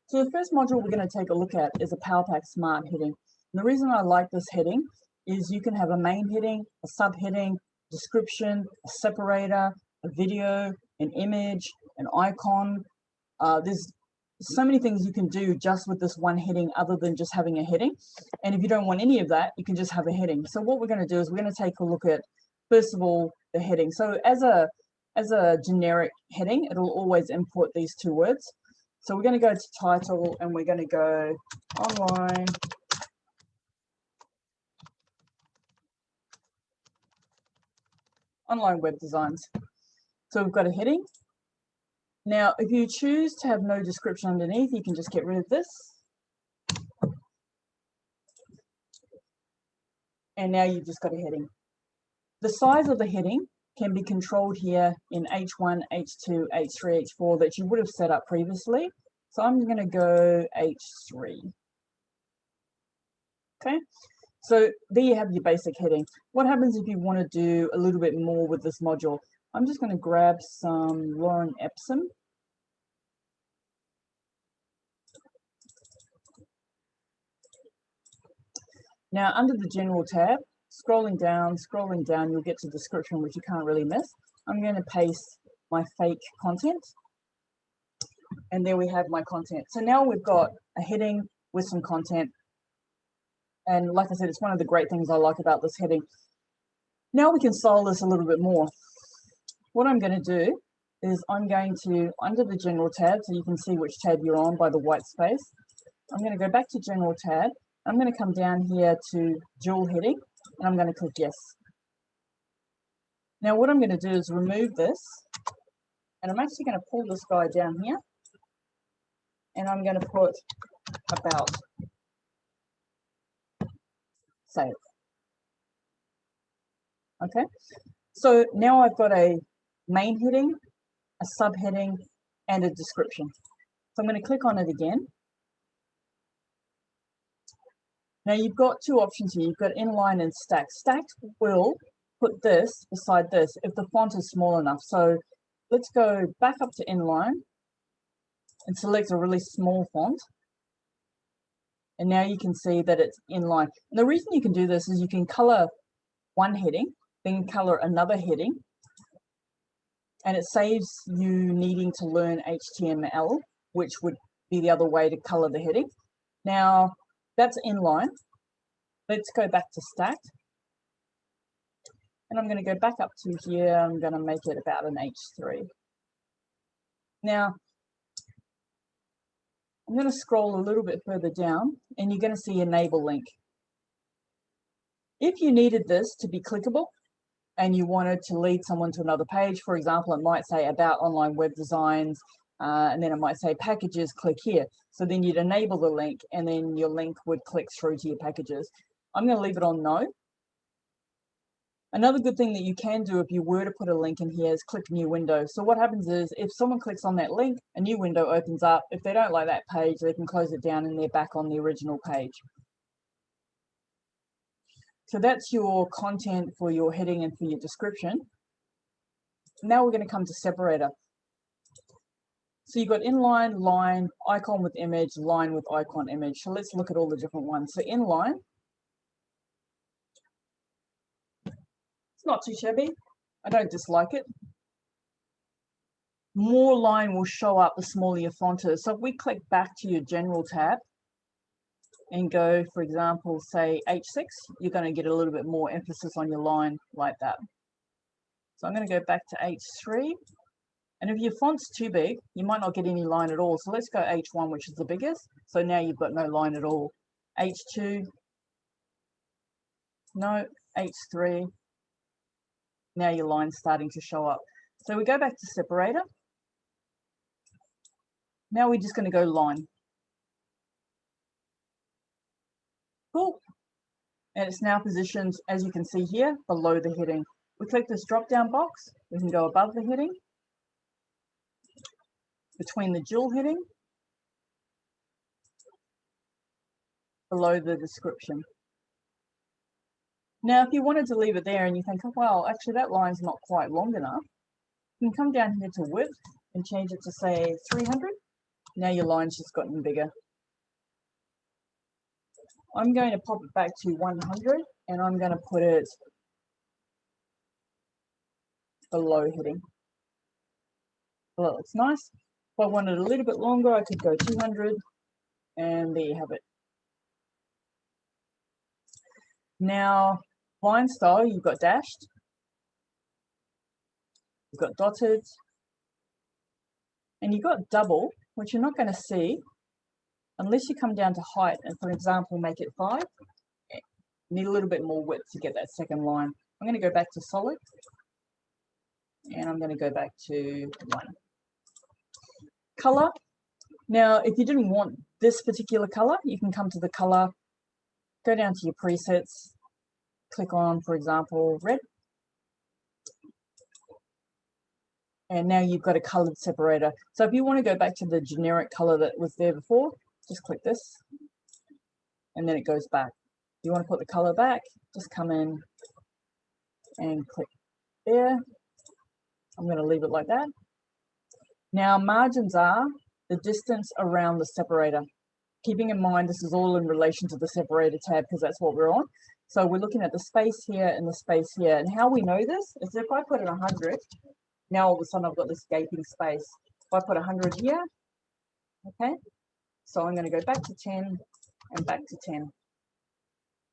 So the first module we're going to take a look at is a Power Pack Smart heading. And the reason I like this heading is you can have a main heading, a subheading, description, a separator, a video, an image, an icon. There's so many things you can do just with this one heading other than just having a heading. And if you don't want any of that, you can just have a heading. So what we're going to do is we're going to take a look at, first of all, the heading. So as a generic heading, it'll always import these two words. So we're going to go to title and we're going to go online web designs. So we've got a heading. Now, if you choose to have no description underneath, you can just get rid of this. And now you've just got a heading. The size of the heading can be controlled here in H1, H2, H3, H4 that you would have set up previously. So I'm going to go H3. Okay, so there you have your basic heading. What happens if you want to do a little bit more with this module? I'm just going to grab some Lorem Ipsum. Now under the General tab, scrolling down, you'll get to description, which you can't really miss. I'm going to paste my fake content. And there we have my content. So now we've got a heading with some content. And like I said, it's one of the great things I like about this heading. Now we can style this a little bit more. What I'm going to do is I'm going to, under the General tab, so you can see which tab you're on by the white space, I'm going to go back to General tab. I'm going to come down here to dual heading, and I'm going to click yes. Now what I'm going to do is remove this, and I'm actually going to pull this guy down here, and I'm going to put about save. Okay, so now I've got a main heading, a subheading, and a description. So I'm going to click on it again. Now you've got two options here. You've got inline and stacked. Stacked will put this beside this if the font is small enough. So let's go back up to inline and select a really small font. And now you can see that it's inline. And the reason you can do this is you can color one heading, then color another heading. And it saves you needing to learn HTML, which would be the other way to color the heading. Now, that's inline. Let's go back to stacked. And I'm going to go back up to here. I'm going to make it about an H3. Now, I'm going to scroll a little bit further down, and you're going to see enable link. If you needed this to be clickable, and you wanted to lead someone to another page, for example, it might say about online web designs, and then it might say packages, click here. So then you'd enable the link, and then your link would click through to your packages. I'm going to leave it on no. Another good thing that you can do if you were to put a link in here is click new window. So what happens is if someone clicks on that link, a new window opens up. If they don't like that page, they can close it down and they're back on the original page. So that's your content for your heading and for your description. Now we're going to come to separator. So you've got inline, line, icon with image, line with icon image. So let's look at all the different ones. So inline, it's not too shabby. I don't dislike it. More line will show up the smaller your font is. So if we click back to your General tab and go, for example, say H6, you're going to get a little bit more emphasis on your line like that. So I'm going to go back to H3. And if your font's too big, you might not get any line at all. So let's go H1, which is the biggest. So now you've got no line at all. H2, no, H3. Now your line's starting to show up. So we go back to separator. Now we're just going to go line. Cool. And it's now positioned, as you can see here, below the heading. We click this drop-down box. We can go above the heading, between the dual heading, below the description. Now, if you wanted to leave it there and you think, oh, well, actually that line's not quite long enough, you can come down here to width and change it to, say, 300. Now your line's just gotten bigger. I'm going to pop it back to 100 and I'm going to put it below heading. Well, it's nice. If I wanted a little bit longer, I could go 200 and there you have it. Now, line style, you've got dashed, you've got dotted, and you've got double, which you're not going to see unless you come down to height and, for example, make it 5. You need a little bit more width to get that second line. I'm going to go back to solid, and I'm going to go back to 1. Color. Now, if you didn't want this particular color, you can come to the color, go down to your presets, click on, for example, red. And now you've got a colored separator. So if you want to go back to the generic color that was there before, just click this, and then it goes back. If you want to put the color back, just come in and click there. I'm going to leave it like that. Now, margins are the distance around the separator. Keeping in mind this is all in relation to the separator tab because that's what we're on. So we're looking at the space here and the space here. And how we know this is if I put it 100, now all of a sudden I've got this gaping space. If I put 100 here, okay, so I'm going to go back to 10 and back to 10. If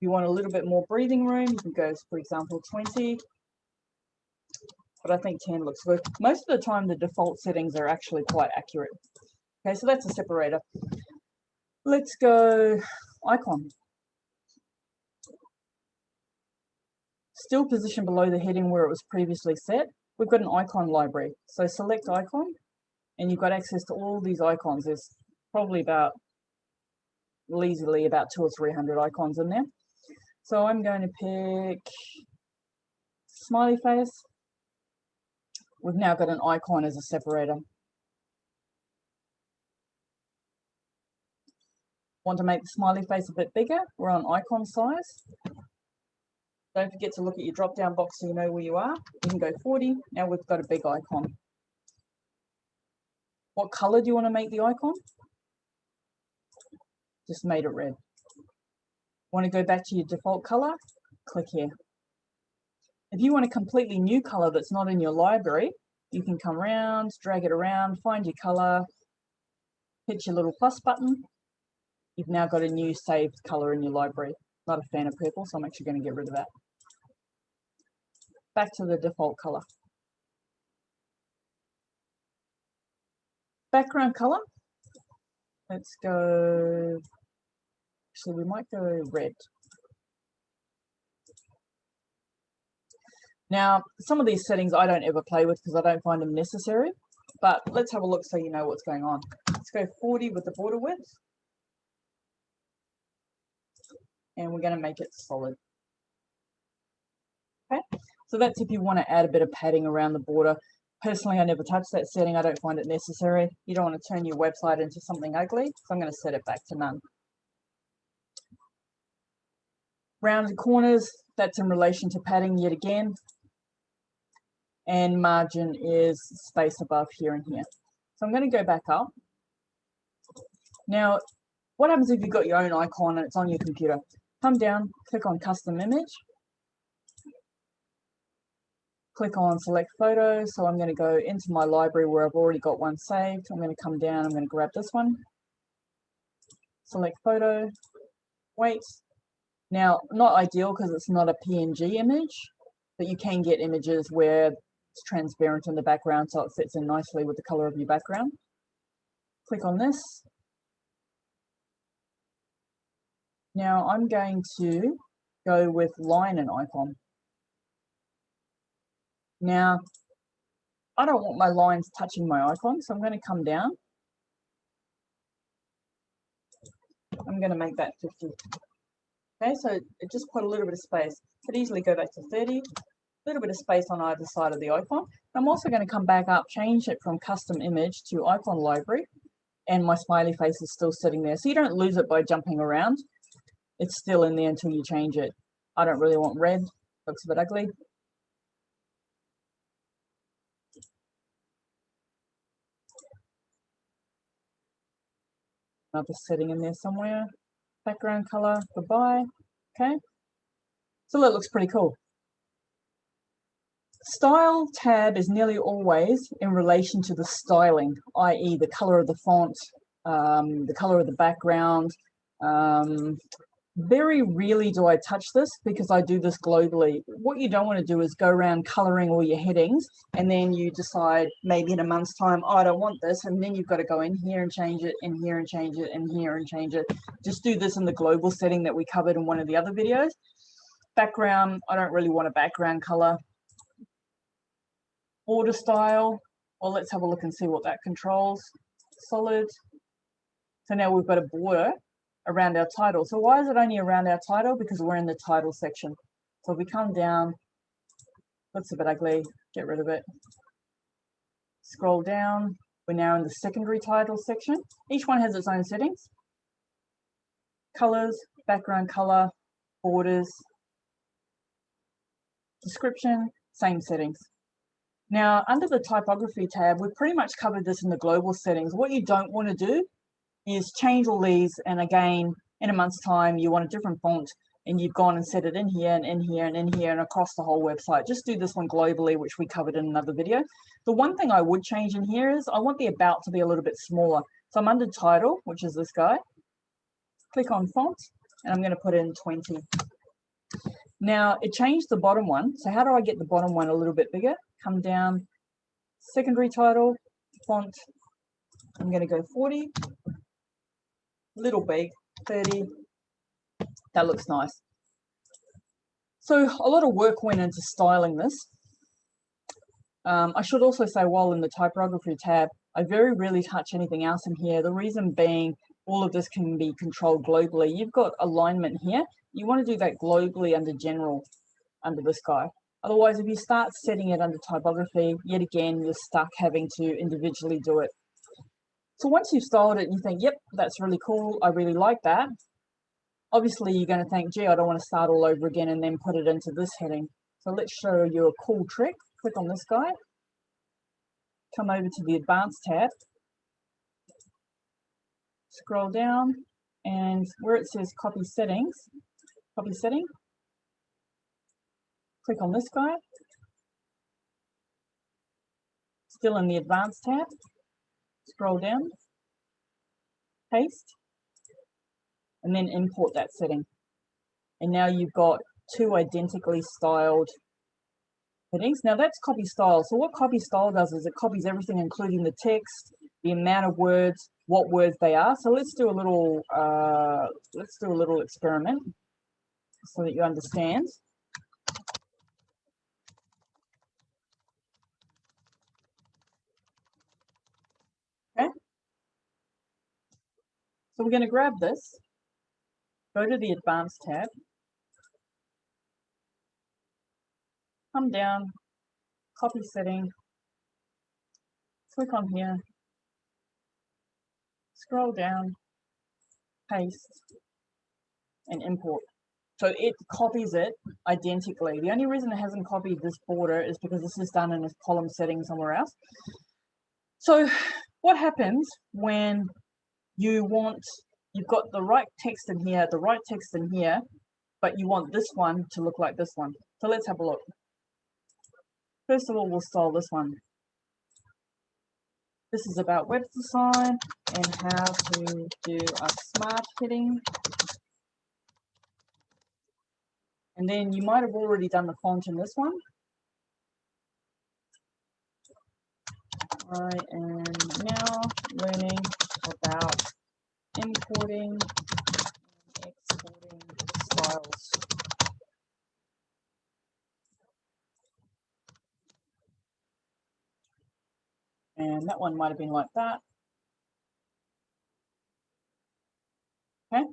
you want a little bit more breathing room, you can go, for example, 20. But I think 10 looks good. Most of the time, the default settings are actually quite accurate. Okay, so that's a separator. Let's go icon. Still positioned below the heading where it was previously set. We've got an icon library. So select icon, and you've got access to all these icons. There's probably easily about 200 or 300 icons in there. So I'm going to pick smiley face. We've now got an icon as a separator. Want to make the smiley face a bit bigger? We're on icon size. Don't forget to look at your drop down box so you know where you are. You can go 40. Now we've got a big icon. What color do you want to make the icon? Just made it red. Want to go back to your default color? Click here. If you want a completely new color that's not in your library, you can come around, drag it around, find your color, hit your little plus button. You've now got a new saved color in your library. Not a fan of purple, so I'm actually going to get rid of that. Back to the default color. Background color. Let's go, actually we might go red. Now, some of these settings I don't ever play with because I don't find them necessary, but let's have a look so you know what's going on. Let's go 40 with the border width. And we're going to make it solid. Okay, so that's if you want to add a bit of padding around the border. Personally, I never touch that setting. I don't find it necessary. You don't want to turn your website into something ugly, so I'm going to set it back to none. Rounded corners, that's in relation to padding yet again. And margin is space above here and here. So I'm going to go back up. Now, what happens if you've got your own icon and it's on your computer? Come down, click on custom image. Click on select photo. So I'm going to go into my library where I've already got one saved. I'm going to come down, I'm going to grab this one. Select photo, wait. Now, not ideal because it's not a PNG image, but you can get images where it's transparent in the background so it fits in nicely with the color of your background. Click on this. Now I'm going to go with line and icon. Now, I don't want my lines touching my icon, so I'm going to come down. I'm going to make that 50. Okay, so it just put a little bit of space. Could easily go back to 30. A little bit of space on either side of the icon. I'm also going to come back up, change it from custom image to icon library, and my smiley face is still sitting there. So you don't lose it by jumping around. It's still in there until you change it. I don't really want red. Looks a bit ugly. Another setting in there somewhere. Background color, goodbye. Okay, so that looks pretty cool. Style tab is nearly always in relation to the styling, i.e. the color of the font, the color of the background. Very rarely do I touch this because I do this globally. What you don't want to do is go around coloring all your headings and then you decide maybe in a month's time, oh, I don't want this, and then you've got to go in here and change it, in here and change it, in here and change it. Just do this in the global setting that we covered in one of the other videos. Background, I don't really want a background color. Border style, well, let's have a look and see what that controls. Solid. So now we've got a border around our title. So why is it only around our title? Because we're in the title section. So if we come down, looks a bit ugly, get rid of it. Scroll down, we're now in the secondary title section. Each one has its own settings. Colors, background color, borders, description, same settings. Now, under the typography tab, we've pretty much covered this in the global settings. What you don't want to do is change all these, and again, in a month's time, you want a different font, and you've gone and set it in here, and in here, and in here, and across the whole website. Just do this one globally, which we covered in another video. The one thing I would change in here is I want the about to be a little bit smaller. So I'm under title, which is this guy. Click on font, and I'm going to put in 20. Now, it changed the bottom one. So how do I get the bottom one a little bit bigger? Come down, secondary title, font. I'm going to go 40. Little big, 30. That looks nice. So a lot of work went into styling this. I should also say, while in the typography tab, I very rarely touch anything else in here. The reason being, all of this can be controlled globally. You've got alignment here. You want to do that globally under general, under this guy. Otherwise, if you start setting it under typography, yet again, you're stuck having to individually do it. So once you've styled it and you think, yep, that's really cool, I really like that, obviously you're going to think, gee, I don't want to start all over again and then put it into this heading. So let's show you a cool trick. Click on this guy, come over to the Advanced tab, scroll down, and where it says Copy Settings, Copy Setting, click on this guy, still in the Advanced tab, scroll down, paste, and then import that setting. And now you've got two identically styled headings. Now that's copy style. So what copy style does is it copies everything, including the text, the amount of words, what words they are. So let's do a little experiment so that you understand. Okay. So we're going to grab this, go to the Advanced tab, come down, copy setting, click on here, scroll down, paste, and import. So it copies it identically. The only reason it hasn't copied this border is because this is done in a column setting somewhere else. So what happens when you've got the right text in here, the right text in here, but you want this one to look like this one? So let's have a look. First of all, we'll style this one. This is about web design and how to do a smart heading. And then you might have already done the font in this one. I am now learning about importing and exporting styles. And that one might have been like that. Okay.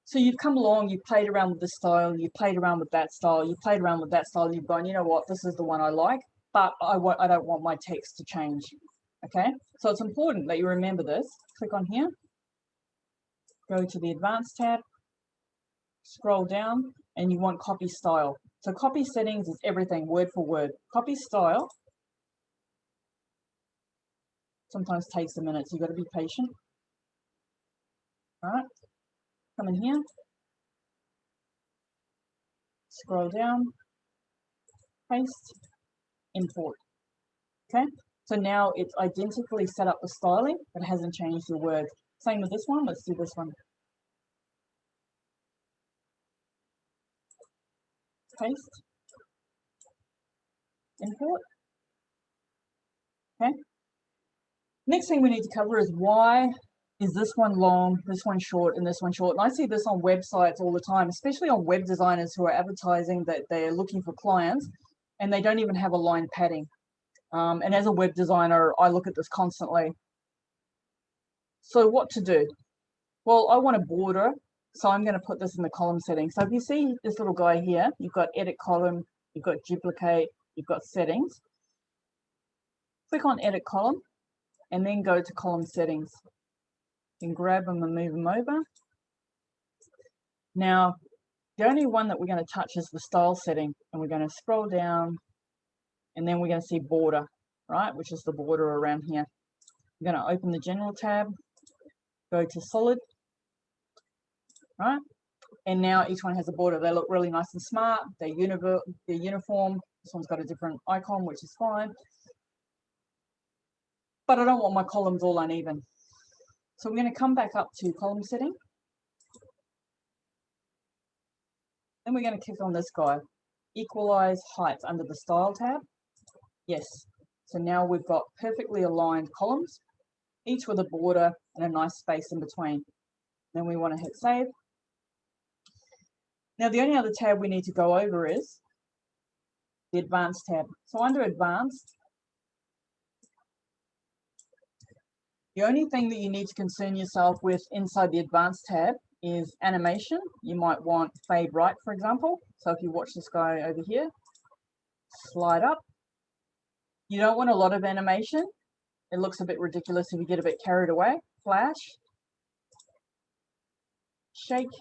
So you've come along, you've played around with this style, you've played around with that style, you've played around with that style, and you've gone, you know what, this is the one I like, but I don't want my text to change. Okay, so it's important that you remember this. Click on here, go to the Advanced tab, scroll down, and you want copy style. So copy settings is everything, word for word. Copy style sometimes takes a minute, so you've got to be patient. All right, come in here, scroll down, paste, import. Okay, so now it's identically set up the styling, but it hasn't changed the word. Same with this one. Let's do this one. Paste, import. Okay. Next thing we need to cover is why is this one long, this one short, and this one short. And I see this on websites all the time, especially on web designers who are advertising that they're looking for clients and they don't even have aligned padding. And as a web designer, I look at this constantly. So what to do? Well, I want a border, so I'm going to put this in the column settings. So if you see this little guy here, you've got edit column, you've got duplicate, you've got settings. Click on edit column and then go to column settings. You can grab them and move them over. Now, the only one that we're going to touch is the style setting, and we're going to scroll down and then we're going to see border, right, which is the border around here. I'm going to open the general tab, go to solid, right, and now each one has a border. They look really nice and smart. They're uniform. This one's got a different icon, which is fine, but I don't want my columns all uneven. So we're going to come back up to column setting. Then we're going to click on this guy, equalize height under the style tab. Yes. So now we've got perfectly aligned columns, each with a border and a nice space in between. Then we want to hit save. Now the only other tab we need to go over is the advanced tab. So under advanced, the only thing that you need to concern yourself with inside the advanced tab is animation. You might want fade right, for example. So if you watch this guy over here, slide up. You don't want a lot of animation. It looks a bit ridiculous if you get a bit carried away. Flash, shake.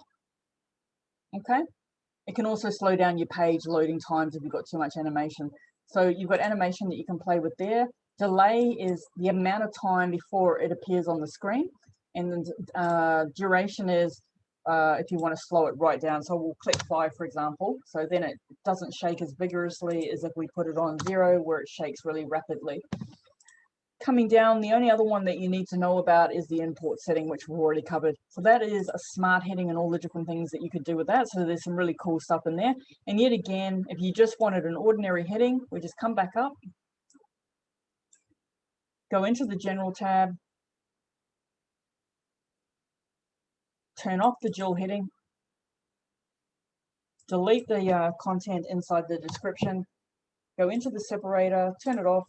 Okay. It can also slow down your page loading times if you've got too much animation. So you've got animation that you can play with there. Delay is the amount of time before it appears on the screen. And then duration is if you want to slow it right down. So we'll click 5, for example. So then it doesn't shake as vigorously as if we put it on 0, where it shakes really rapidly. Coming down, the only other one that you need to know about is the import setting, which we've already covered. So that is a smart heading and all the different things that you could do with that. So there's some really cool stuff in there. And yet again, if you just wanted an ordinary heading, we just come back up, go into the general tab, turn off the dual heading, delete the content inside the description, go into the separator, turn it off,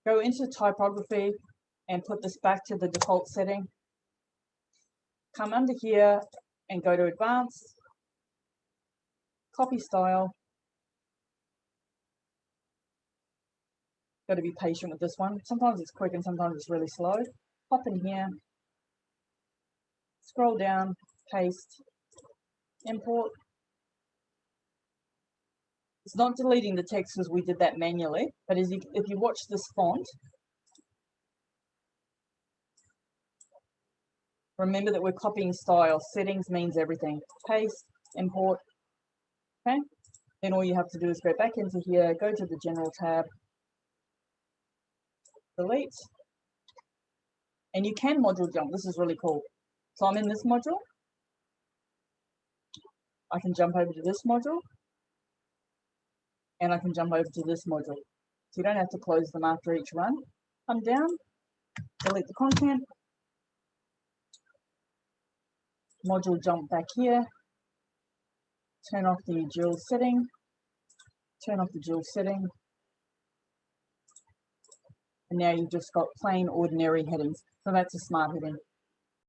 go into typography and put this back to the default setting. Come under here and go to advanced, copy style. Got to be patient with this one. Sometimes it's quick and sometimes it's really slow. Pop in here, scroll down, paste, import. It's not deleting the text because we did that manually, but if you watch this font, remember that we're copying style. Settings means everything. Paste, import. Okay. Then all you have to do is go back into here, go to the general tab, delete, and you can module jump. This is really cool. So I'm in this module. I can jump over to this module, and I can jump over to this module. So you don't have to close them after each run. Come down, delete the content, module jump back here, turn off the dual setting, turn off the dual setting, and now you've just got plain ordinary headings. So that's a smart heading.